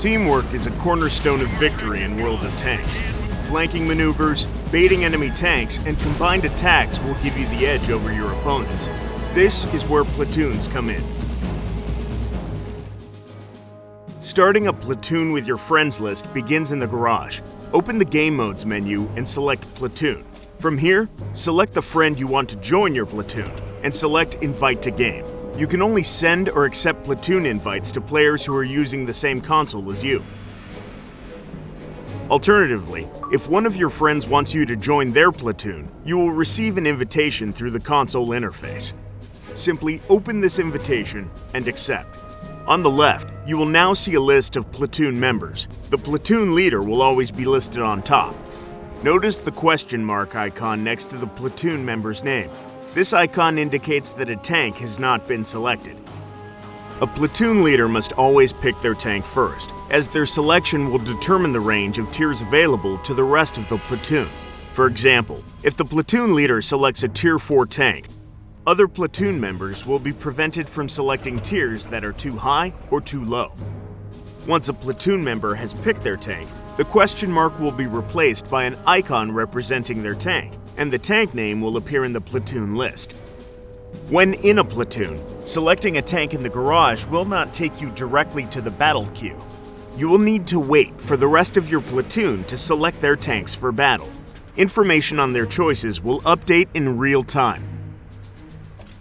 Teamwork is a cornerstone of victory in World of Tanks. Flanking maneuvers, baiting enemy tanks, and combined attacks will give you the edge over your opponents. This is where platoons come in. Starting a platoon with your friends list begins in the garage. Open the Game Modes menu and select Platoon. From here, select the friend you want to join your platoon and select Invite to Game. You can only send or accept platoon invites to players who are using the same console as you. Alternatively, if one of your friends wants you to join their platoon, you will receive an invitation through the console interface. Simply open this invitation and accept. On the left, you will now see a list of platoon members. The platoon leader will always be listed on top. Notice the question mark icon next to the platoon member's name. This icon indicates that a tank has not been selected. A platoon leader must always pick their tank first, as their selection will determine the range of tiers available to the rest of the platoon. For example, if the platoon leader selects a Tier 4 tank, other platoon members will be prevented from selecting tiers that are too high or too low. Once a platoon member has picked their tank, the question mark will be replaced by an icon representing their tank, and the tank name will appear in the platoon list. When in a platoon, selecting a tank in the garage will not take you directly to the battle queue. You will need to wait for the rest of your platoon to select their tanks for battle. Information on their choices will update in real time.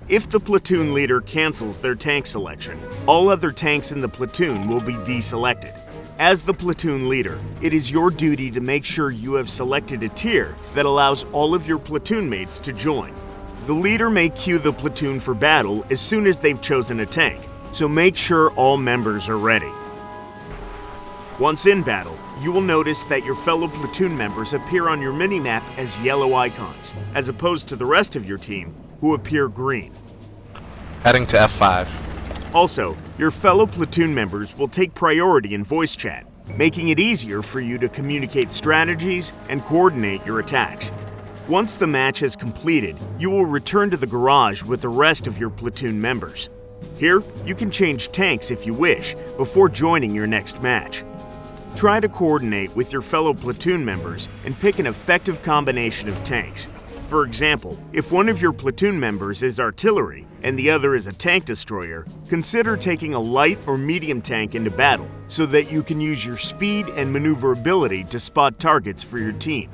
If the platoon leader cancels their tank selection, all other tanks in the platoon will be deselected. As the platoon leader, it is your duty to make sure you have selected a tier that allows all of your platoon mates to join. The leader may queue the platoon for battle as soon as they've chosen a tank, so make sure all members are ready. Once in battle, you will notice that your fellow platoon members appear on your minimap as yellow icons, as opposed to the rest of your team, who appear green. Heading to F5. Also, your fellow platoon members will take priority in voice chat, making it easier for you to communicate strategies and coordinate your attacks. Once the match has completed, you will return to the garage with the rest of your platoon members. Here, you can change tanks if you wish before joining your next match. Try to coordinate with your fellow platoon members and pick an effective combination of tanks. For example, if one of your platoon members is artillery and the other is a tank destroyer, consider taking a light or medium tank into battle so that you can use your speed and maneuverability to spot targets for your team.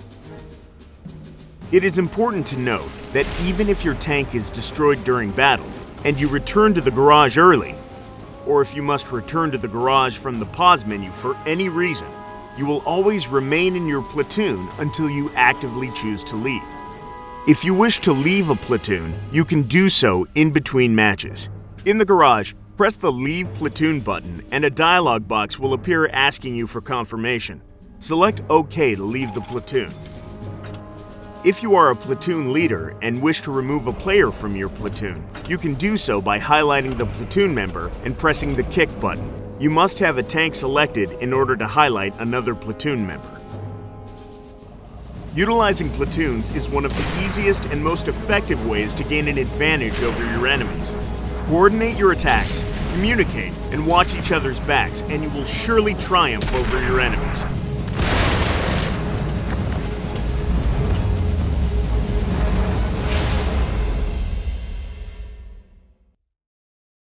It is important to note that even if your tank is destroyed during battle and you return to the garage early, or if you must return to the garage from the pause menu for any reason, you will always remain in your platoon until you actively choose to leave. If you wish to leave a platoon, you can do so in between matches. In the garage, press the Leave Platoon button and a dialog box will appear asking you for confirmation. Select OK to leave the platoon. If you are a platoon leader and wish to remove a player from your platoon, you can do so by highlighting the platoon member and pressing the Kick button. You must have a tank selected in order to highlight another platoon member. Utilizing platoons is one of the easiest and most effective ways to gain an advantage over your enemies. Coordinate your attacks, communicate, and watch each other's backs, and you will surely triumph over your enemies.